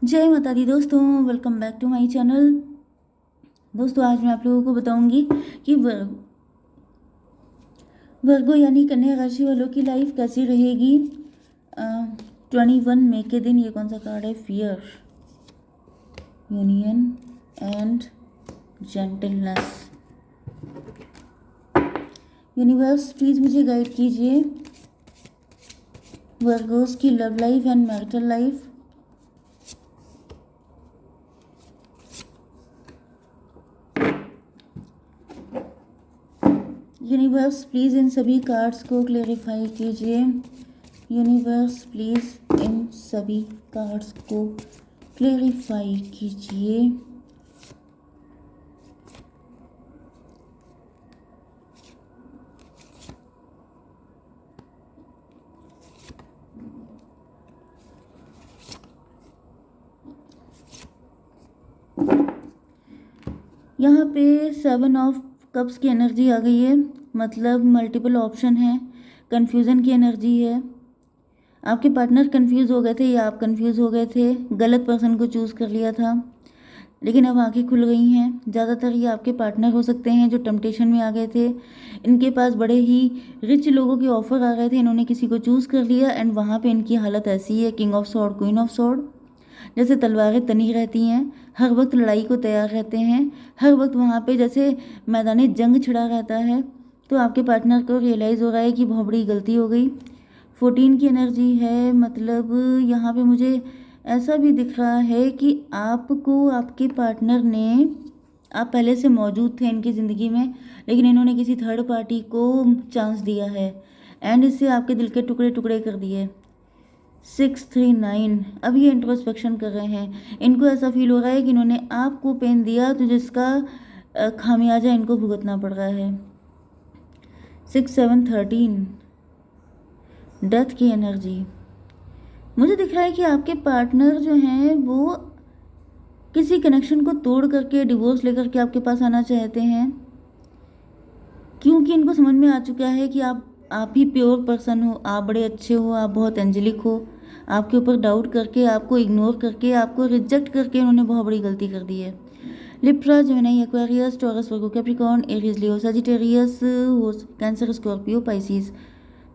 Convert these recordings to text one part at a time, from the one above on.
जय माता दी दोस्तों, welcome back to my channel. दोस्तों, आज मैं आप लोगों को बताऊंगी कि वर्गो यानी कन्या राशि वालों की लाइफ कैसी रहेगी 21 मई के दिन। ये कौन सा कार्ड है? Fear, union and gentleness. Universe please मुझे गाइड कीजिए वर्गोस की love life and marital life. Universe please इन सभी कार्ड्स को क्लेरिफाई कीजिए। यूनिवर्स प्लीज़ इन सभी कार्ड्स को क्लेरिफाई कीजिए। यहाँ पे 7 ऑफ कप्स की एनर्जी आ गई है, मतलब मल्टीपल ऑप्शन है, कन्फ्यूज़न की एनर्जी है। आपके पार्टनर कंफ्यूज हो गए थे या आप कंफ्यूज हो गए थे, गलत पर्सन को चूज़ कर लिया था, लेकिन अब आंखें खुल गई हैं। ज़्यादातर ये आपके पार्टनर हो सकते हैं जो टेम्पटेशन में आ गए थे। इनके पास बड़े ही रिच लोगों के ऑफर आ गए थे, इन्होंने किसी को चूज़ कर लिया एंड वहाँ पे इनकी हालत ऐसी है, king of sword, queen of sword, जैसे तलवारें तनी रहती हैं, हर वक्त लड़ाई को तैयार रहते हैं, हर वक्त वहाँ पे जैसे मैदानी जंग छिड़ा रहता है। तो आपके पार्टनर को रियलाइज़ हो रहा है कि बहुत बड़ी गलती हो गई। 14 की एनर्जी है, मतलब यहाँ पे मुझे ऐसा भी दिख रहा है कि आपको आपके पार्टनर ने, आप पहले से मौजूद थे इनकी ज़िंदगी में, लेकिन इन्होंने किसी थर्ड पार्टी को चांस दिया है एंड इससे आपके दिल के टुकड़े टुकड़े कर दिए। 639, अब ये इंट्रोस्पेक्शन कर रहे हैं। इनको ऐसा फील हो रहा है कि इन्होंने आपको पेन दिया तो जिसका खामियाजा इनको भुगतना पड़ रहा है। 6713, डेथ की एनर्जी। मुझे दिख रहा है कि आपके पार्टनर जो हैं वो किसी कनेक्शन को तोड़ करके डिवोर्स लेकर के आपके पास आना चाहते हैं, क्योंकि इनको समझ में आ चुका है कि आप ही प्योर पर्सन हो, आप बड़े अच्छे हो, आप बहुत एंजेलिक हो। आपके ऊपर डाउट करके, आपको इग्नोर करके, आपको रिजेक्ट करके इन्होंने बहुत बड़ी गलती कर दी है। लिब्रा, जेमिनी, एक्वेरियस, टॉरस, वर्गो, कैप्रिकॉर्न, एरीज, लियो, सजिटेरियस, कैंसर, स्कॉर्पियो, पाइसिस।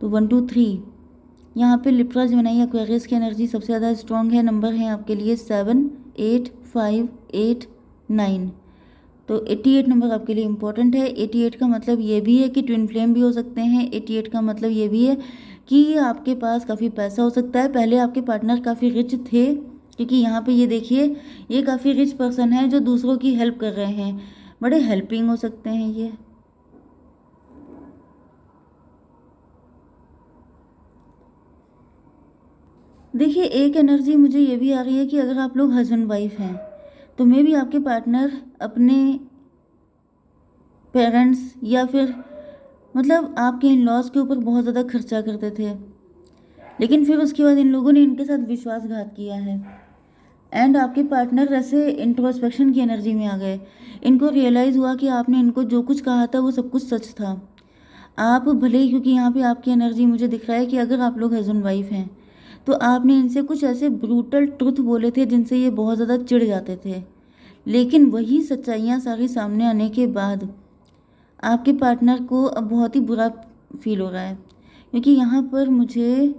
तो 1 2 3 यहाँ पे लिब्रा, जेमिनी, एक्वेरियस की एनर्जी सबसे ज़्यादा स्ट्रॉन्ग है। नंबर है आपके लिए 7 8 5 8 9। तो 88 नंबर आपके लिए इम्पोर्टेंट है। 88 का मतलब ये भी है कि ट्विन फ्लेम भी हो सकते हैं। 88 का मतलब ये भी है कि आपके पास काफ़ी पैसा हो सकता है। पहले आपके पार्टनर काफ़ी रिच थे, क्योंकि यहाँ पे ये देखिए, ये काफ़ी रिच पर्सन है जो दूसरों की हेल्प कर रहे हैं, बड़े हेल्पिंग हो सकते हैं ये। देखिए, एक एनर्जी मुझे ये भी आ रही है कि अगर आप लोग हस्बैंड वाइफ हैं तो मे भी आपके पार्टनर अपने पेरेंट्स या फिर मतलब आपके इन लॉज के ऊपर बहुत ज़्यादा खर्चा करते थे, लेकिन फिर उसके बाद इन लोगों ने इनके साथ विश्वासघात किया है एंड आपके पार्टनर ऐसे इंट्रोस्पेक्शन की एनर्जी में आ गए। इनको रियलाइज़ हुआ कि आपने इनको जो कुछ कहा था वो सब कुछ सच था। आप भले ही, क्योंकि यहाँ पे आपकी एनर्जी मुझे दिख रहा है कि अगर आप लोग हस्बैंड वाइफ हैं तो आपने इनसे कुछ ऐसे ब्रूटल ट्रुथ बोले थे जिनसे ये बहुत ज़्यादा चिढ़ जाते थे, लेकिन वही सच्चाइयाँ सारी सामने आने के बाद आपके पार्टनर को अब बहुत ही बुरा फील हो रहा है, क्योंकि यहाँ पर मुझे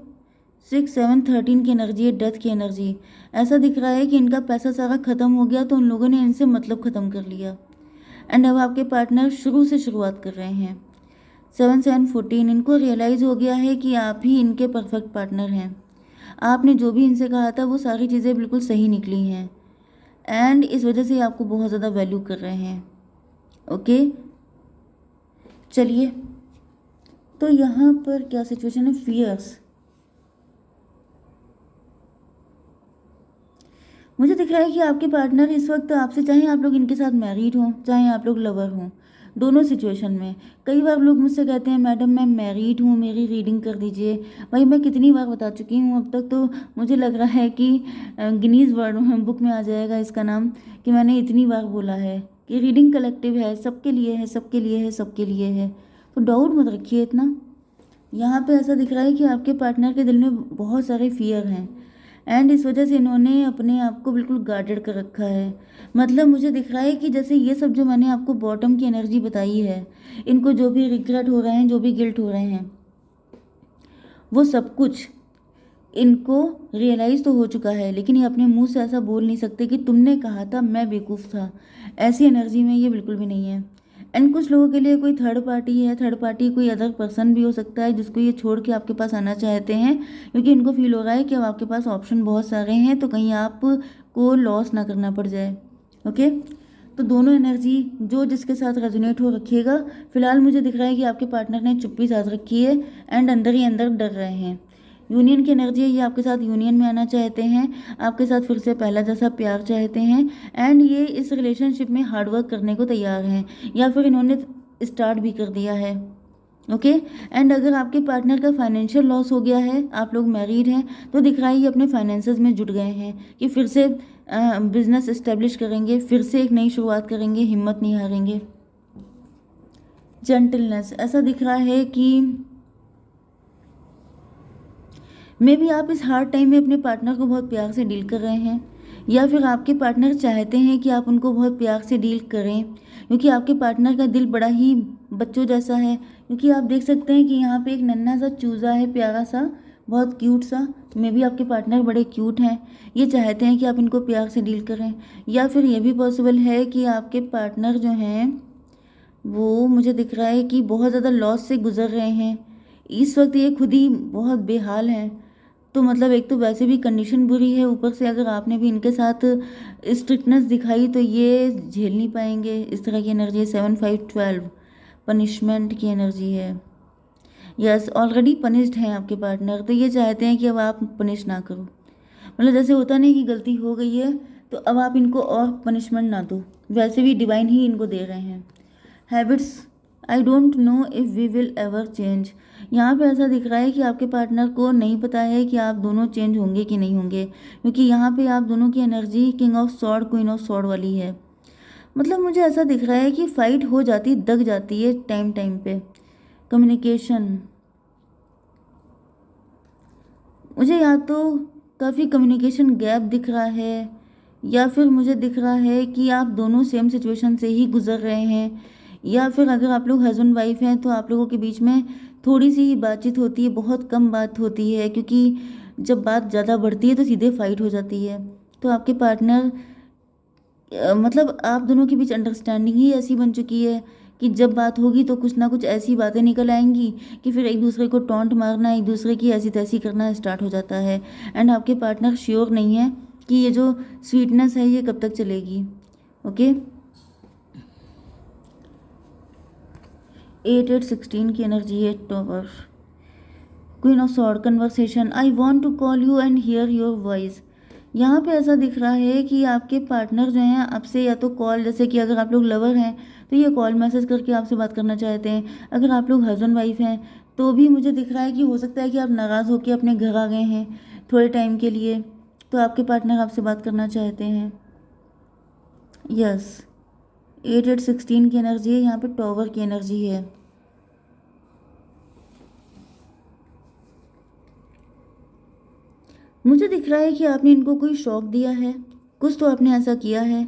6 7 13 की एनर्जी है, डेथ की एनर्जी। ऐसा दिख रहा है कि इनका पैसा सारा ख़त्म हो गया तो उन लोगों ने इनसे मतलब ख़त्म कर लिया एंड अब आपके पार्टनर शुरू से शुरुआत कर रहे हैं। 7 7 14, इनको रियलाइज़ हो गया है कि आप ही इनके परफेक्ट पार्टनर हैं। आपने जो भी इनसे कहा था वो सारी चीज़ें बिल्कुल सही निकली हैं एंड इस वजह से आपको बहुत ज़्यादा वैल्यू कर रहे हैं। ओके, चलिए, तो यहाँ पर क्या सिचुएशन है? फियर्स। मुझे दिख रहा है कि आपके पार्टनर इस वक्त आपसे, चाहे आप लोग इनके साथ मैरिड हों चाहे आप लोग लवर हों, दोनों सिचुएशन में, कई बार लोग मुझसे कहते हैं मैडम मैं मैरिड हूँ, मेरी रीडिंग कर दीजिए। भाई मैं कितनी बार बता चुकी हूँ अब तक, तो मुझे लग रहा है कि गिनीज वर्ड बुक में आ जाएगा इसका नाम, कि मैंने इतनी बार बोला है कि रीडिंग कलेक्टिव है, सबके लिए है, सबके लिए है, सबके लिए है। तो डाउट मत रखिए इतना। यहाँ पे ऐसा दिख रहा है कि आपके पार्टनर के दिल में बहुत सारे फियर हैं एंड इस वजह से इन्होंने अपने आप को बिल्कुल गार्डेड कर रखा है। मतलब मुझे दिख रहा है कि जैसे ये सब जो मैंने आपको बॉटम की एनर्जी बताई है, इनको जो भी रिग्रेट हो रहे हैं, जो भी गिल्ट हो रहे हैं, वो सब कुछ इनको रियलाइज़ तो हो चुका है, लेकिन ये अपने मुंह से ऐसा बोल नहीं सकते कि तुमने कहा था, मैं बेवकूफ़ था। ऐसी एनर्जी में ये बिल्कुल भी नहीं है। एंड कुछ लोगों के लिए कोई थर्ड पार्टी है, थर्ड पार्टी कोई अदर पर्सन भी हो सकता है जिसको ये छोड़ के आपके पास आना चाहते हैं, क्योंकि इनको फील हो रहा है कि अब आपके पास ऑप्शन बहुत सारे हैं, तो कहीं आपको लॉस ना करना पड़ जाए। ओके, तो दोनों एनर्जी जो जिसके साथ रेजोनेट हो रखिएगा। फिलहाल मुझे दिख रहा है कि आपके पार्टनर ने चुप्पी साध रखी है एंड अंदर ही अंदर डर रहे हैं। यूनियन की एनर्जी है, ये आपके साथ यूनियन में आना चाहते हैं, आपके साथ फिर से पहला जैसा प्यार चाहते हैं, एंड ये इस रिलेशनशिप में हार्डवर्क करने को तैयार हैं, या फिर इन्होंने स्टार्ट भी कर दिया है। ओके, एंड अगर आपके पार्टनर का फाइनेंशियल लॉस हो गया है, आप लोग मैरिड हैं, तो दिख रहा है ये अपने फाइनेंसेस में जुट गए हैं कि फिर से बिजनेस इस्टेब्लिश करेंगे, फिर से एक नई शुरुआत करेंगे, हिम्मत नहीं हारेंगे। जेंटलनेस, ऐसा दिख रहा है कि मे बी आप इस हार्ड टाइम में अपने पार्टनर को बहुत प्यार से डील कर रहे हैं, या फिर आपके पार्टनर चाहते हैं कि आप उनको बहुत प्यार से डील करें, क्योंकि आपके पार्टनर का दिल बड़ा ही बच्चों जैसा है। क्योंकि आप देख सकते हैं कि यहाँ पे एक नन्हा सा चूज़ा है, प्यारा सा, बहुत क्यूट सा। मे बी आपके पार्टनर बड़े क्यूट हैं, ये चाहते हैं कि आप इनको प्यार से डील करें। या फिर ये भी पॉसिबल है कि आपके पार्टनर जो हैं वो, मुझे दिख रहा है कि बहुत ज़्यादा लॉस से गुजर रहे हैं इस वक्त, ये खुद ही बहुत बेहाल हैं। तो मतलब एक तो वैसे भी कंडीशन बुरी है, ऊपर से अगर आपने भी इनके साथ स्ट्रिक्टनेस दिखाई तो ये झेल नहीं पाएंगे। इस तरह की एनर्जी है। 7 5 12 पनिशमेंट की एनर्जी है। यस, ऑलरेडी पनिश्ड हैं आपके पार्टनर, तो ये चाहते हैं कि अब आप पनिश ना करो। मतलब जैसे होता नहीं कि गलती हो गई है तो अब आप इनको और पनिशमेंट ना दो, वैसे भी डिवाइन ही इनको दे रहे हैं। Habits, I don't know if we will ever change. यहाँ पे ऐसा दिख रहा है कि आपके पार्टनर को नहीं पता है कि आप दोनों चेंज होंगे कि नहीं होंगे, क्योंकि यहाँ पे आप दोनों की energy king of sword, queen of sword वाली है। मतलब मुझे ऐसा दिख रहा है कि फाइट हो जाती, दग जाती है टाइम टाइम पे। कम्युनिकेशन, मुझे या तो काफ़ी कम्युनिकेशन गैप दिख रहा है, या फिर मुझे दिख रहा है कि आप दोनों सेम सिचुएशन से ही गुजर रहे हैं, या फिर अगर आप लोग हस्बैंड वाइफ हैं तो आप लोगों के बीच में थोड़ी सी ही बातचीत होती है, बहुत कम बात होती है, क्योंकि जब बात ज़्यादा बढ़ती है तो सीधे फाइट हो जाती है। तो आपके पार्टनर, मतलब आप दोनों के बीच अंडरस्टैंडिंग ही ऐसी बन चुकी है कि जब बात होगी तो कुछ ना कुछ ऐसी बातें निकल आएंगी कि फिर एक दूसरे को टॉन्ट मारना, एक दूसरे की ऐसी तैसी करना स्टार्ट हो जाता है। एंड आपके पार्टनर श्योर नहीं है कि ये जो स्वीटनेस है ये कब तक चलेगी। ओके, 8 8 16 की एनर्जी है। Tower, queen of sword, conversation, I want to call you and hear your voice. यहाँ पे ऐसा दिख रहा है कि आपके पार्टनर जो हैं आपसे या तो कॉल, जैसे कि अगर आप लोग लवर हैं तो ये कॉल मैसेज करके आपसे बात करना चाहते हैं। अगर आप लोग हस्बैंड वाइफ हैं तो भी मुझे दिख रहा है कि हो सकता है कि आप नाराज़ होकर अपने घर आ गए हैं थोड़े टाइम के लिए, तो आपके पार्टनर आपसे बात करना चाहते हैं। यस, 8 8 16 की एनर्जी है। यहाँ पे टॉवर की एनर्जी है। मुझे दिख रहा है कि आपने इनको कोई शौक दिया है, कुछ तो आपने ऐसा किया है।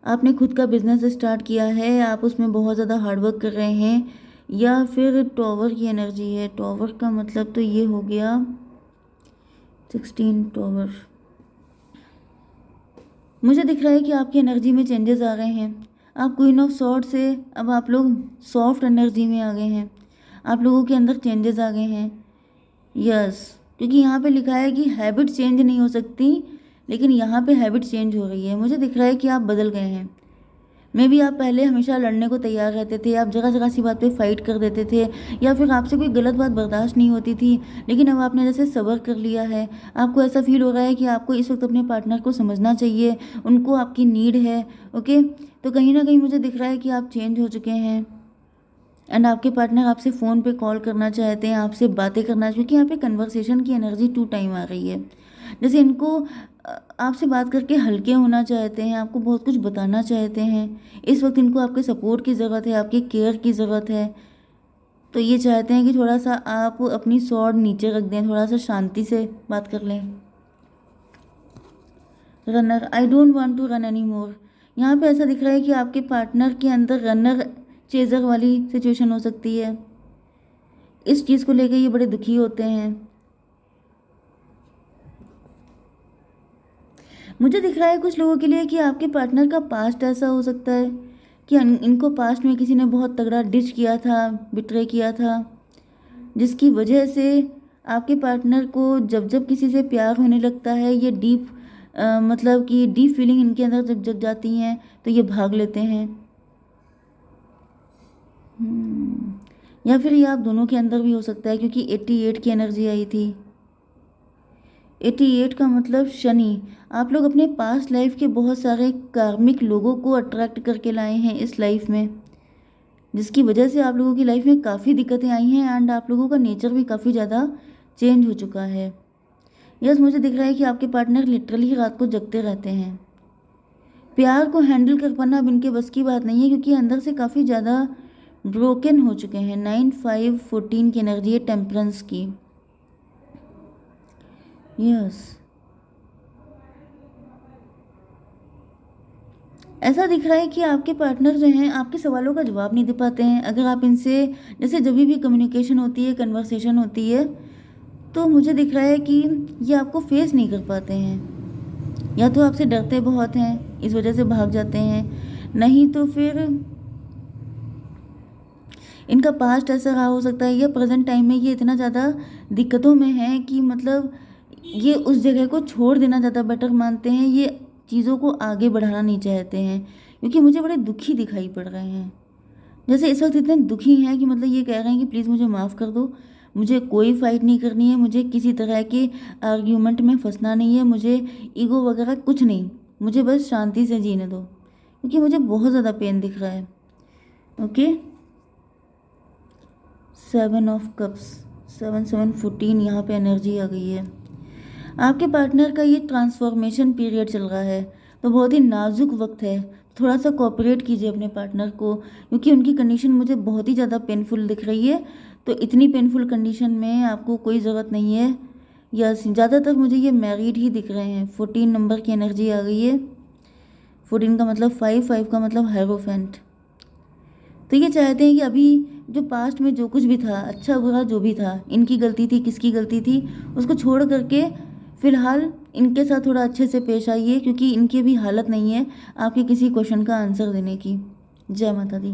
आपने खुद का बिजनेस स्टार्ट किया है, आप उसमें बहुत ज़्यादा हार्डवर्क कर रहे हैं, या फिर टॉवर की एनर्जी है। टॉवर का मतलब तो ये हो गया 16 टॉवर। मुझे दिख रहा है कि आपकी एनर्जी में चेंजेस आ गए हैं। आप क्वीन ऑफ सॉर्ड से अब आप लोग सॉफ्ट एनर्जी में आ गए हैं, आप लोगों के अंदर चेंजेस आ गए हैं। यस, क्योंकि यहाँ पे लिखा है कि हैबिट चेंज नहीं हो सकती, लेकिन यहाँ पे हैबिट चेंज हो रही है। मुझे दिख रहा है कि आप बदल गए हैं। मे बी आप पहले हमेशा लड़ने को तैयार रहते थे, आप जगह जगह सी बात पे फाइट कर देते थे, या फिर आपसे कोई गलत बात बर्दाश्त नहीं होती थी, लेकिन अब आपने जैसे सब्र कर लिया है। आपको ऐसा फील हो रहा है कि आपको इस वक्त अपने पार्टनर को समझना चाहिए, उनको आपकी नीड है। ओके, तो कहीं ना कहीं मुझे दिख रहा है कि आप चेंज हो चुके हैं, एंड आपके पार्टनर आपसे फ़ोन पे कॉल करना चाहते हैं, आपसे बातें करना, क्योंकि यहाँ पे कन्वर्सेशन की एनर्जी 2 टाइम आ रही है। जैसे इनको आपसे बात करके हल्के होना चाहते हैं, आपको बहुत कुछ बताना चाहते हैं। इस वक्त इनको आपके सपोर्ट की ज़रूरत है, आपकी केयर की ज़रूरत है। तो ये चाहते हैं कि थोड़ा सा आप अपनी स्वॉर्ड नीचे रख दें, थोड़ा सा शांति से बात कर लें। Runner, I don't want to run any more. यहाँ पे ऐसा दिख रहा है कि आपके पार्टनर के अंदर रनर चेजर वाली सिचुएशन हो सकती है। इस चीज़ को लेकर ये बड़े दुखी होते हैं। मुझे दिख रहा है कुछ लोगों के लिए कि आपके पार्टनर का पास्ट ऐसा हो सकता है कि इनको पास्ट में किसी ने बहुत तगड़ा डिच किया था, बिट्रे किया था, जिसकी वजह से आपके पार्टनर को जब जब किसी से प्यार होने लगता है, ये डीप मतलब कि डीप फीलिंग इनके अंदर जब जग जाती हैं तो ये भाग लेते हैं। या फिर ये आप दोनों के अंदर भी हो सकता है, क्योंकि 88 की एनर्जी आई थी। 88 का मतलब शनि। आप लोग अपने पास्ट लाइफ के बहुत सारे कार्मिक लोगों को अट्रैक्ट करके लाए हैं इस लाइफ में, जिसकी वजह से आप लोगों की लाइफ में काफ़ी दिक्कतें आई हैं एंड आप लोगों का नेचर भी काफ़ी ज़्यादा चेंज हो चुका है। यस, मुझे दिख रहा है कि आपके पार्टनर लिटरली रात को जगते रहते हैं। प्यार को हैंडल कर पाना अब इनके बस की बात नहीं है, क्योंकि अंदर से काफ़ी ज़्यादा ब्रोकन हो चुके हैं। 9 5 14 की एनर्जी है टेम्परेंस की। यस, ऐसा दिख रहा है कि आपके पार्टनर जो हैं आपके सवालों का जवाब नहीं दे पाते हैं। अगर आप इनसे जैसे जब भी कम्युनिकेशन होती है, कन्वर्सेशन होती है, तो मुझे दिख रहा है कि ये आपको फेस नहीं कर पाते हैं। या तो आपसे डरते बहुत हैं, इस वजह से भाग जाते हैं, नहीं तो फिर इनका पास्ट ऐसा रहा हो सकता है, या प्रेजेंट टाइम में ये इतना ज़्यादा दिक्कतों में है कि मतलब ये उस जगह को छोड़ देना ज़्यादा बेटर मानते हैं। ये चीज़ों को आगे बढ़ाना नहीं चाहते हैं, क्योंकि मुझे बड़े दुखी दिखाई पड़ रहे हैं। जैसे इस वक्त इतने दुखी हैं कि मतलब ये कह रहे हैं कि प्लीज़ मुझे माफ़ कर दो, मुझे कोई फ़ाइट नहीं करनी है, मुझे किसी तरह के आर्ग्यूमेंट में फंसना नहीं है, मुझे ईगो वगैरह कुछ नहीं, मुझे बस शांति से जीने दो, क्योंकि मुझे बहुत ज़्यादा पेन दिख रहा है। ओके, 7 ऑफ कप्स, 7 7 14 यहाँ पे एनर्जी आ गई है। आपके पार्टनर का ये ट्रांसफॉर्मेशन पीरियड चल रहा है, तो बहुत ही नाजुक वक्त है। थोड़ा सा कोऑपरेट कीजिए अपने पार्टनर को, क्योंकि उनकी कंडीशन मुझे बहुत ही ज़्यादा पेनफुल दिख रही है। तो इतनी पेनफुल कंडीशन में आपको कोई ज़रूरत नहीं है, या ज़्यादातर मुझे ये मैरिड ही दिख रहे हैं। 14 नंबर की एनर्जी आ गई है। 14 का मतलब 5, 5 का मतलब हेरोफेंट। तो ये चाहते हैं कि अभी जो पास्ट में जो कुछ भी था, अच्छा बुरा जो भी था, इनकी गलती थी, किसकी गलती थी, उसको छोड़ करके फ़िलहाल इनके साथ थोड़ा अच्छे से पेश आइए, क्योंकि इनकी भी हालत नहीं है आपके किसी क्वेश्चन का आंसर देने की। जय माता दी।